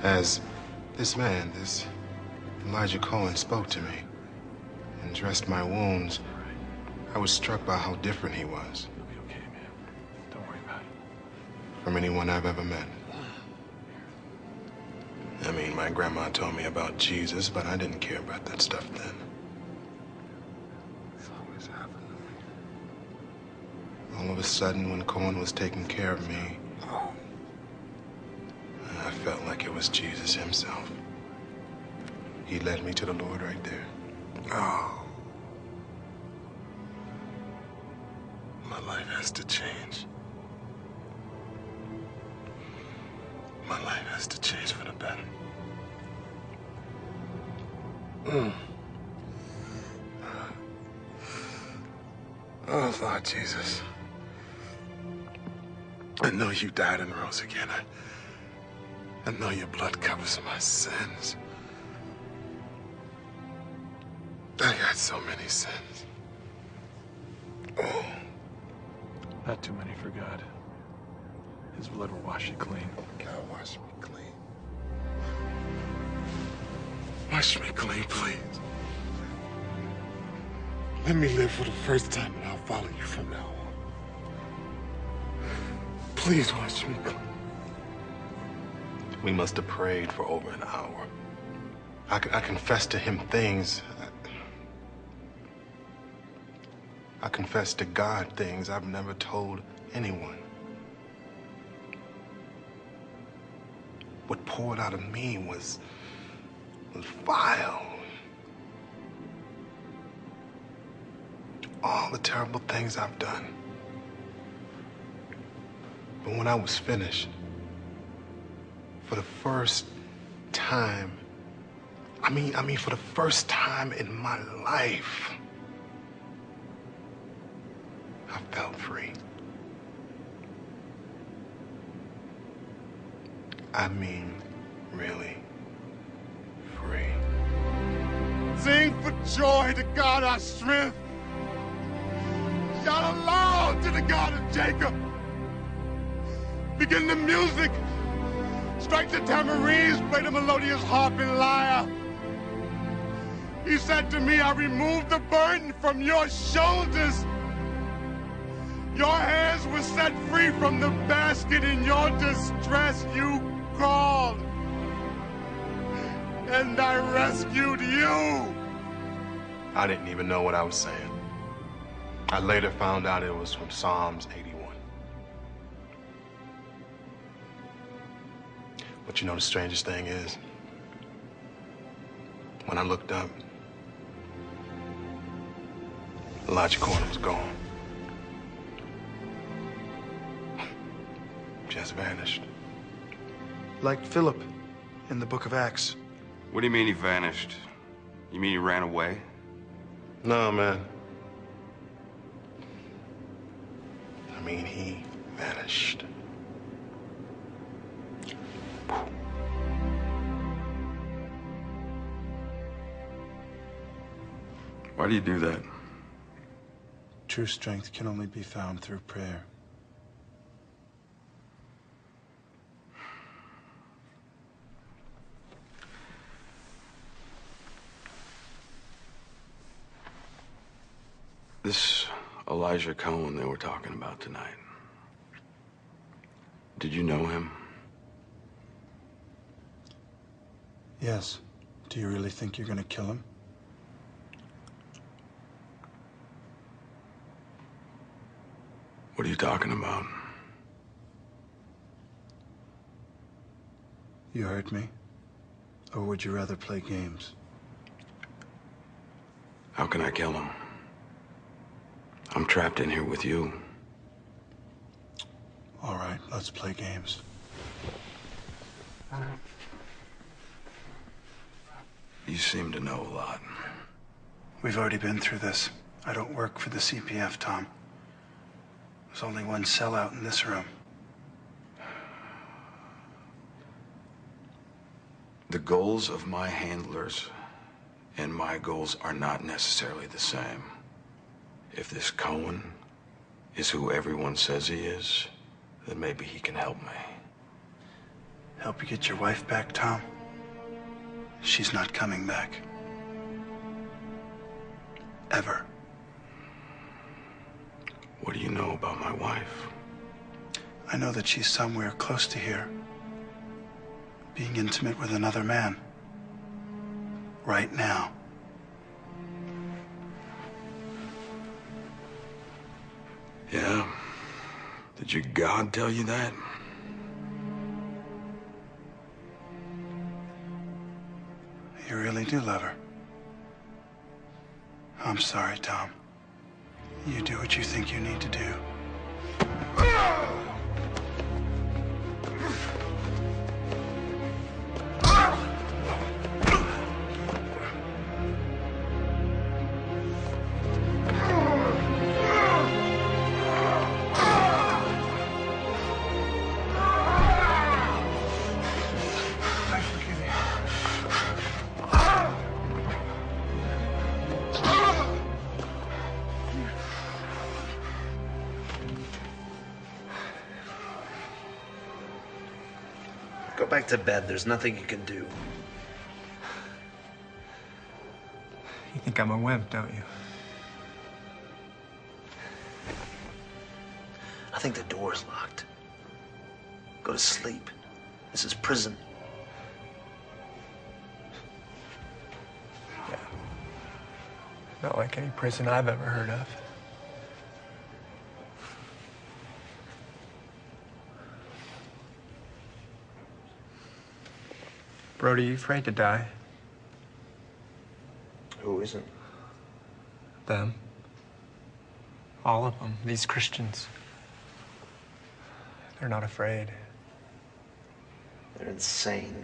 As this man, this Elijah Cohen, spoke to me and dressed my wounds, I was struck by how different he was. You'll be okay, man. Don't worry about it. From anyone I've ever met. I mean, my grandma told me about Jesus, but I didn't care about that stuff then. It's always happened to me. All of a sudden, when Cohen was taking care of me, I felt like it was Jesus himself. He led me to the Lord right there. Oh. My life has to change. My life has to change for the better. Oh, Lord Jesus. I know you died and rose again. I know your blood covers my sins. I got so many sins. Oh. Not too many for God. His blood will wash you clean. God, wash me clean. Wash me clean, please. Let me live for the first time and I'll follow you from now on. Please wash me clean. We must have prayed for over an hour. I confessed to him things. I confessed to God things I've never told anyone. What poured out of me was vile. All the terrible things I've done. But when I was finished, for the first time, I mean, for the first time in my life, I felt free. I mean, really free. Sing for joy to God our strength. Shout aloud to the God of Jacob. Begin the music. Strike the tamarines, play the melodious harp and lyre. He said to me, I removed the burden from your shoulders. Your hands were set free from the basket. In your distress you called, and I rescued you. I didn't even know what I was saying. I later found out it was from Psalms 81. But you know the strangest thing is, when I looked up, Elijah Cohen was gone. Just vanished. Like Philip in the book of Acts. What do you mean he vanished? You mean he ran away? No, man. I mean, he vanished. Why do you do that? True strength can only be found through prayer. This Elijah Cohen they were talking about tonight. Did you know him? Yes. Do you really think you're gonna kill him? What are you talking about? You heard me? Or would you rather play games? How can I kill him? I'm trapped in here with you. All right, let's play games. You seem to know a lot. We've already been through this. I don't work for the CPF, Tom. There's only one sellout in this room. The goals of my handlers and my goals are not necessarily the same. If this Cohen is who everyone says he is, then maybe he can help me. help you get your wife back, Tom? She's not coming back. Ever. What do you know about my wife? I know that she's somewhere close to here, being intimate with another man. Right now. Yeah? Did your God tell you that? You really do love her. I'm sorry, Tom. You do what you think you need to do. Go back to bed. There's nothing you can do. You think I'm a wimp, don't you? I think the door's locked. Go to sleep. This is prison. Yeah. Not like any prison I've ever heard of. Brody, you afraid to die? Who isn't? Them. All of them. These Christians. They're not afraid. They're insane.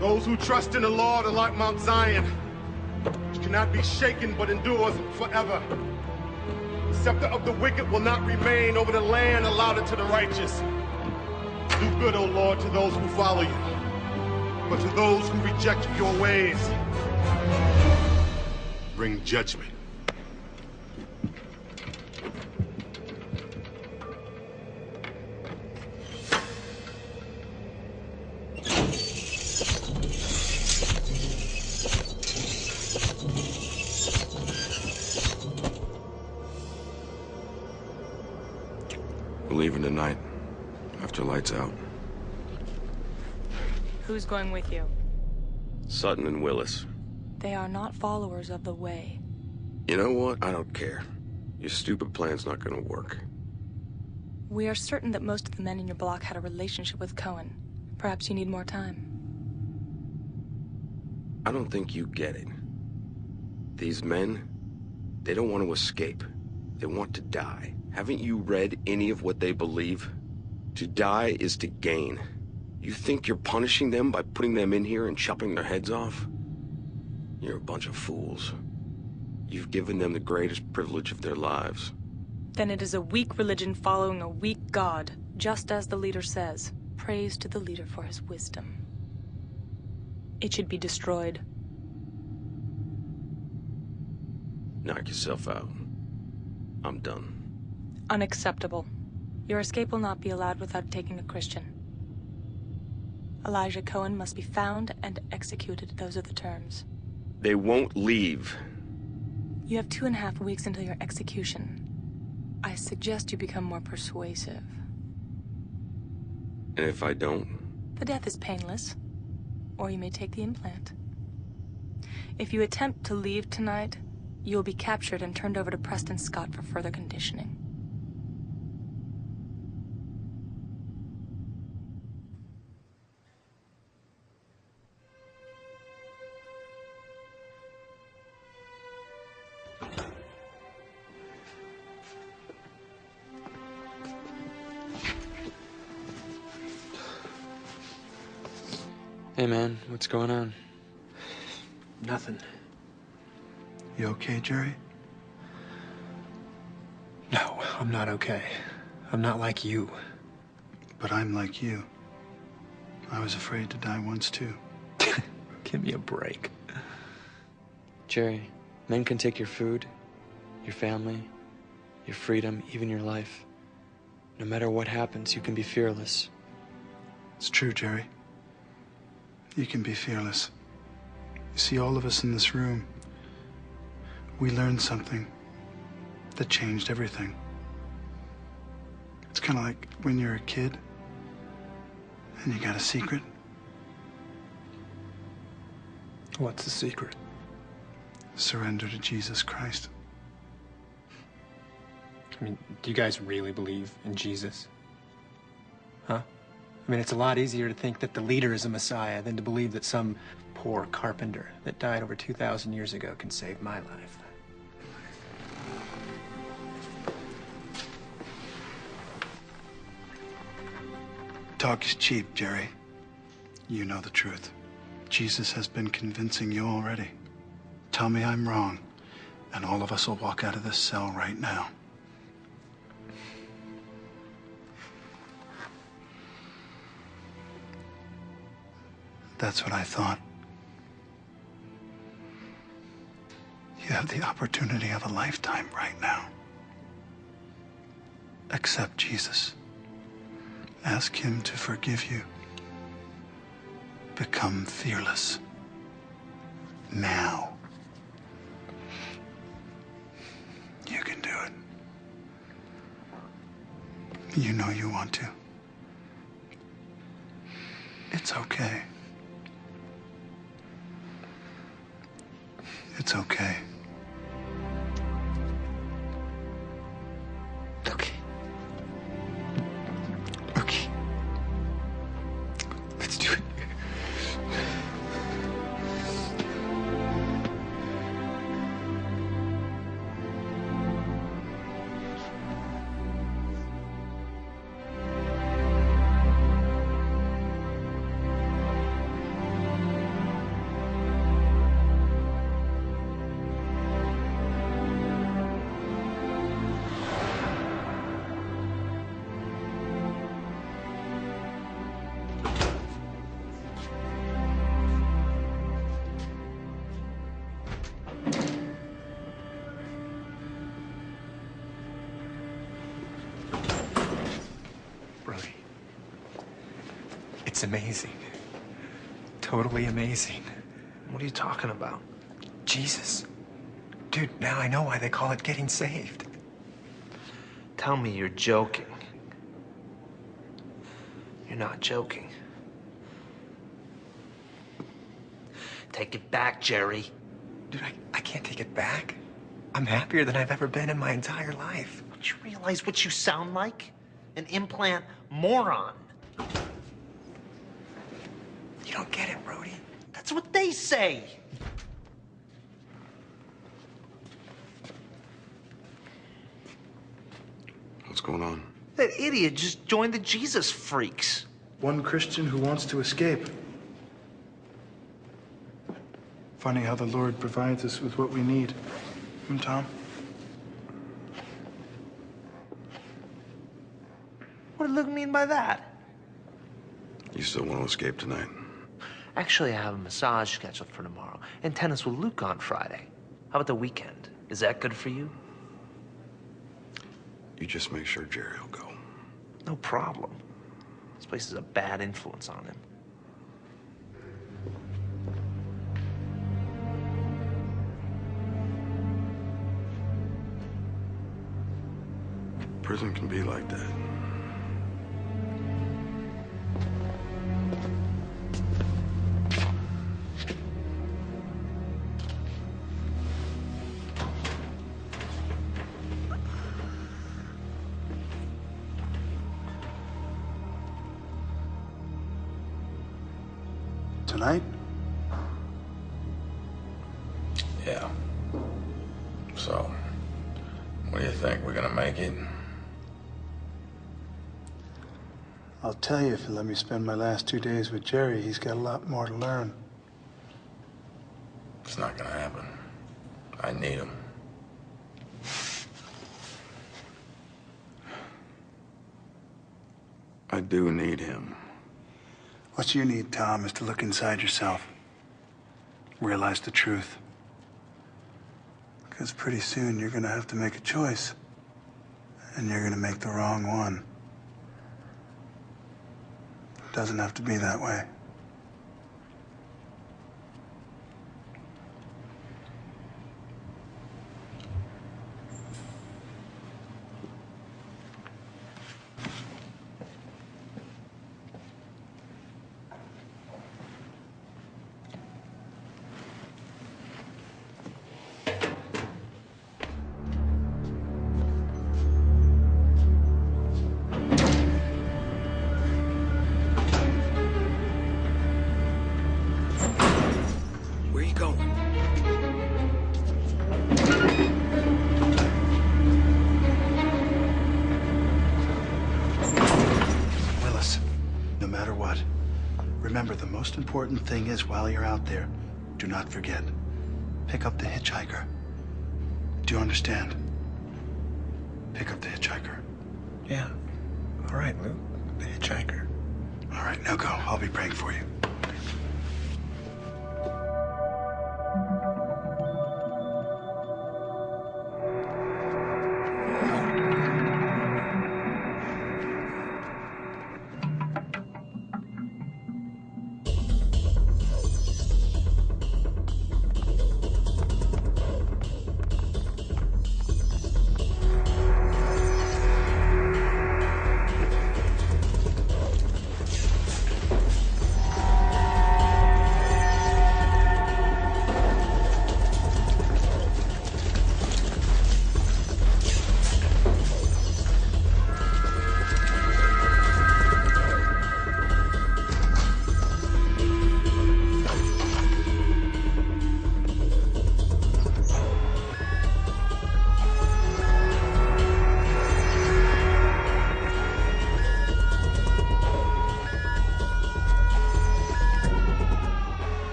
Those who trust in the Lord are like Mount Zion, which cannot be shaken but endures forever. The scepter of the wicked will not remain over the land allotted to the righteous. Do good, O Lord, to those who follow you, but to those who reject your ways, bring judgment. We're leaving tonight, after lights out. Who's going with you? Sutton and Willis. They are not followers of the Way. You know what? I don't care. Your stupid plan's not gonna work. We are certain that most of the men in your block had a relationship with Cohen. Perhaps you need more time. I don't think you get it. These men, they don't want to escape. They want to die. Haven't you read any of what they believe? To die is to gain. You think you're punishing them by putting them in here and chopping their heads off? You're a bunch of fools. You've given them the greatest privilege of their lives. Then it is a weak religion following a weak God, just as the leader says. Praise to the leader for his wisdom. It should be destroyed. Knock yourself out. I'm done. Unacceptable. Your escape will not be allowed without taking a Christian. Elijah Cohen must be found and executed. Those are the terms. They won't leave. You have 2.5 weeks until your execution. I suggest you become more persuasive. And if I don't? The death is painless. Or you may take the implant. If you attempt to leave tonight, you will be captured and turned over to Preston Scott for further conditioning. Hey man, what's going on? Nothing. You okay, Jerry? No, I'm not okay. I'm not like you. But I'm like you. I was afraid to die once, too. Give me a break. Jerry, men can take your food, your family, your freedom, even your life. No matter what happens, you can be fearless. It's true, Jerry. You can be fearless. You see, all of us in this room, we learned something that changed everything. It's kind of like when you're a kid and you got a secret. What's the secret? Surrender to Jesus Christ. I mean, do you guys really believe in Jesus? Huh? I mean, it's a lot easier to think that the leader is a Messiah than to believe that some poor carpenter that died over 2,000 years ago can save my life. Talk is cheap, Jerry. You know the truth. Jesus has been convincing you already. Tell me I'm wrong, and all of us will walk out of this cell right now. That's what I thought. You have the opportunity of a lifetime right now. Accept Jesus. Ask him to forgive you. Become fearless. Now. You can do it. You know you want to. It's okay. It's okay. Okay. Okay. Let's do it. Brody, it's amazing. Totally amazing. What are you talking about? Jesus. Dude, now I know why they call it getting saved. Tell me you're joking. You're not joking. Take it back, Jerry. Dude, I can't take it back. I'm happier than I've ever been in my entire life. Don't you realize what you sound like? An implant moron. You don't get it, Brody. That's what they say. What's going on? That idiot just joined the Jesus freaks. One Christian who wants to escape. Funny how the Lord provides us with what we need. Tom? What did Luke mean by that? You still want to escape tonight? Actually, I have a massage scheduled for tomorrow and tennis with Luke on Friday. How about the weekend? Is that good for you? You just make sure Jerry will go. No problem. This place is a bad influence on him. Prison can be like that. Tonight? Yeah. So, what do you think? We're gonna make it? I'll tell you, if you let me spend my last 2 days with Jerry, he's got a lot more to learn. It's not gonna happen. I need him. I do need him. What you need, Tom, is to look inside yourself. Realize the truth. Because pretty soon you're gonna have to make a choice. And you're gonna make the wrong one. It doesn't have to be that way. Where you going? Willis, no matter what, remember the most important thing is while you're out there, do not forget, pick up the hitchhiker. Do you understand? Pick up the hitchhiker. Yeah. All right, Luke. The hitchhiker. All right, now go. I'll be praying for you.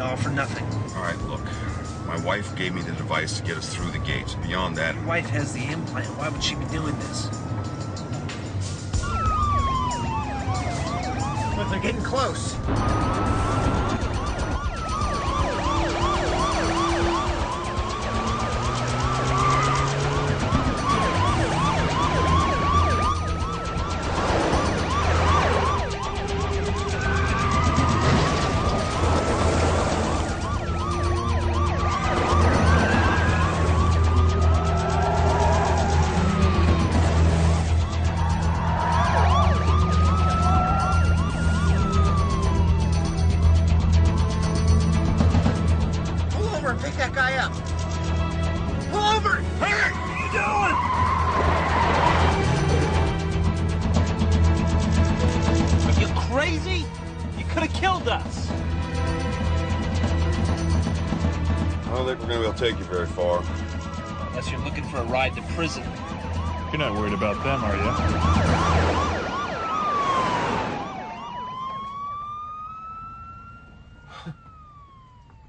All for nothing. All right, look. My wife gave me the device to get us through the gates. Beyond that... Your wife has the implant. Why would she be doing this? Look, they're getting close. Pick that guy up. Pull over! Hey, what are you doing? Are you crazy? You could have killed us. I don't think we're going to be able to take you very far. Unless you're looking for a ride to prison. You're not worried about them, are you?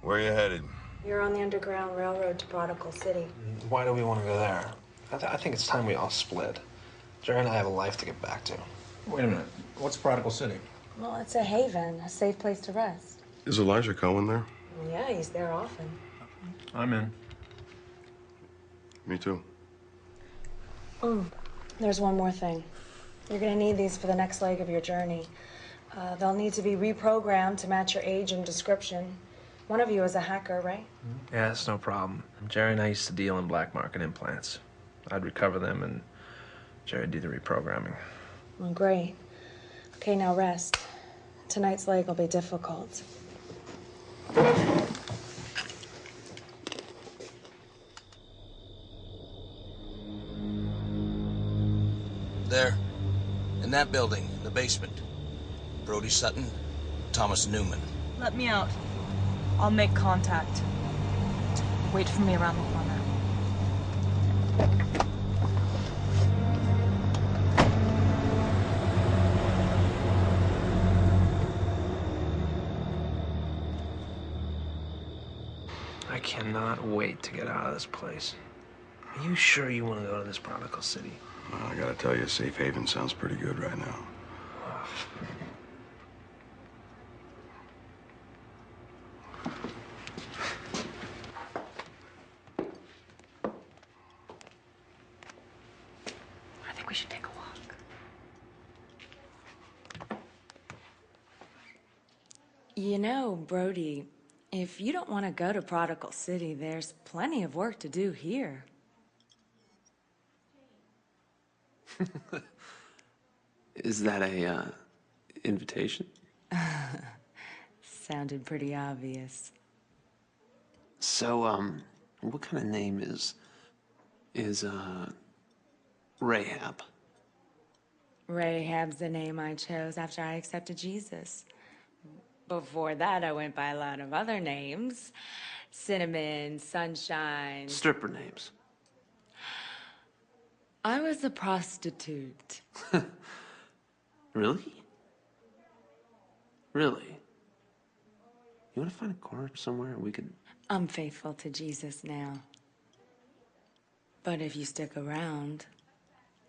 Where are you headed? You're on the Underground Railroad to Prodigal City. Why do we want to go there? I think it's time we all split. Jerry and I have a life to get back to. Wait a minute. What's Prodigal City? Well, it's a haven, a safe place to rest. Is Elijah Cohen there? Yeah, he's there often. I'm in. Me too. There's one more thing. You're gonna need these for the next leg of your journey. They'll need to be reprogrammed to match your age and description. One of you is a hacker, right? Yeah, that's no problem. Jerry and I used to deal in black market implants. I'd recover them and Jerry'd do the reprogramming. Well, great. Okay, now rest. Tonight's leg will be difficult. There, in that building, in the basement. Brody Sutton, Thomas Newman. Let me out. I'll make contact. Wait for me around the corner. I cannot wait to get out of this place. Are you sure you want to go to this prodigal city? Well, I gotta tell you, safe haven sounds pretty good right now. I think we should take a walk. You know, Brody, if you don't want to go to Prodigal City, there's plenty of work to do here. Is that a, invitation? Sounded pretty obvious. So, what kind of name is Rahab? Rahab's the name I chose after I accepted Jesus. Before that, I went by a lot of other names. Cinnamon, Sunshine. Stripper names. I was a prostitute. Really? Really? You want to find a corner somewhere we could... I'm faithful to Jesus now. But if you stick around,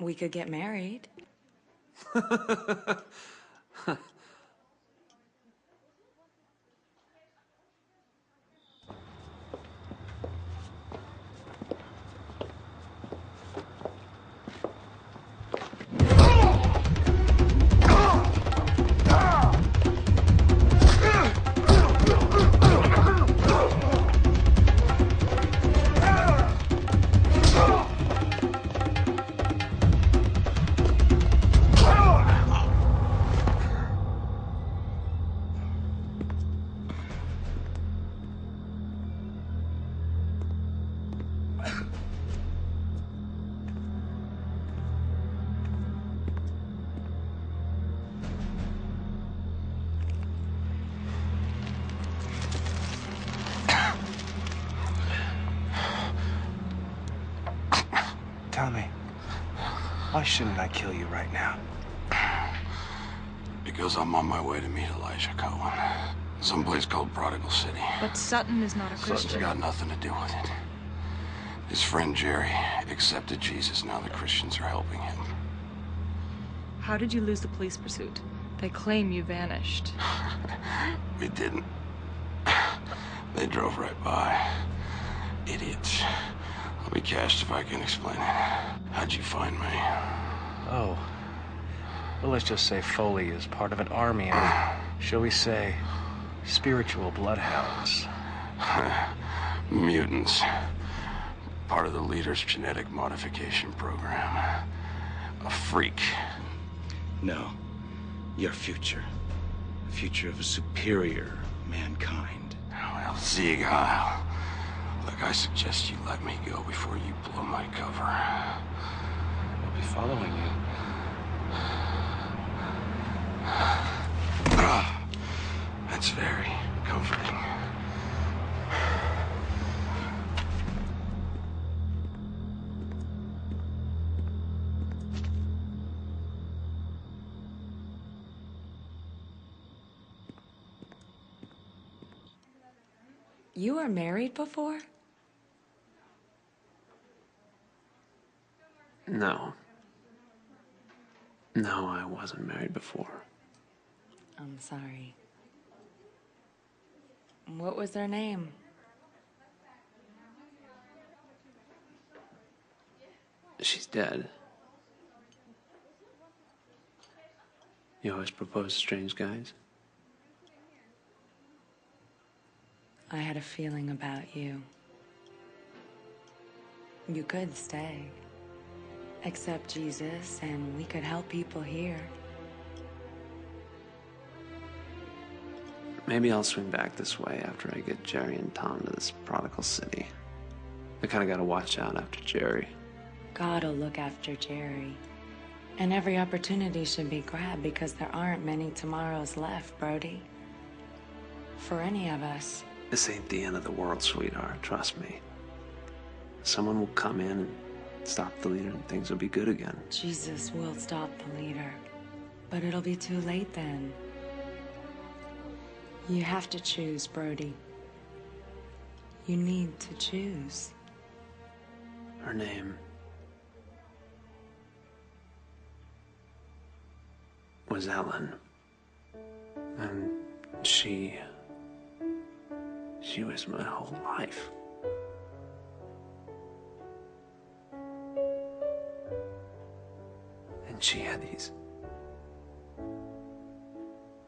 we could get married. Tell me, why shouldn't I kill you right now? Because I'm on my way to meet Elijah Cohen. Someplace called Prodigal City. But Sutton is not a Sutton's Christian. got nothing to do with it. His friend Jerry accepted Jesus. Now the Christians are helping him. How did you lose the police pursuit? They claim you vanished. We didn't. They drove right by. Idiots. I'll be cashed if I can explain it. How'd you find me? Oh. Well, let's just say Foley is part of an army of, shall we say, spiritual bloodhounds. Mutants. Part of the leader's genetic modification program. A freak. No. Your future. The future of a superior mankind. Well, Ziegheil. Look, I suggest you let me go before you blow my cover. I'll be following you. That's very comforting. You were married before? No. No, I wasn't married before. I'm sorry. What was their name? She's dead. You always propose to strange guys? I had a feeling about you. You could stay. Accept Jesus, and we could help people here. Maybe I'll swing back this way after I get Jerry and Tom to this prodigal city. I kind of got to watch out after Jerry. God will look after Jerry. And every opportunity should be grabbed because there aren't many tomorrows left, Brody. For any of us. This ain't the end of the world, sweetheart. Trust me. Someone will come in and stop the leader and things will be good again. Jesus will stop the leader. But it'll be too late then. You have to choose, Brody. You need to choose. Her name was Ellen. And she was my whole life. And she had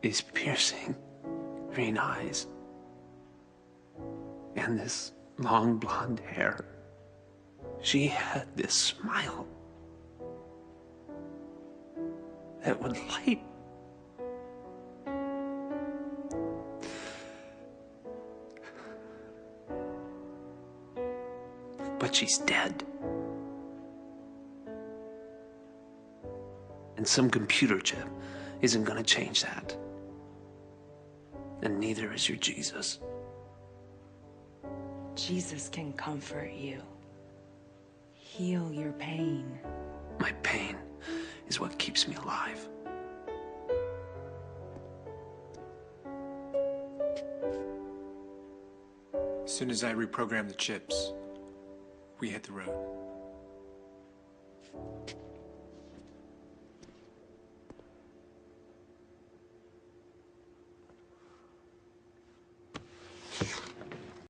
these piercing green eyes and this long blonde hair. She had this smile that would light. But she's dead. And some computer chip isn't gonna change that. And neither is your Jesus. Jesus can comfort you. Heal your pain. My pain is what keeps me alive. As soon as I reprogram the chips, we hit the road.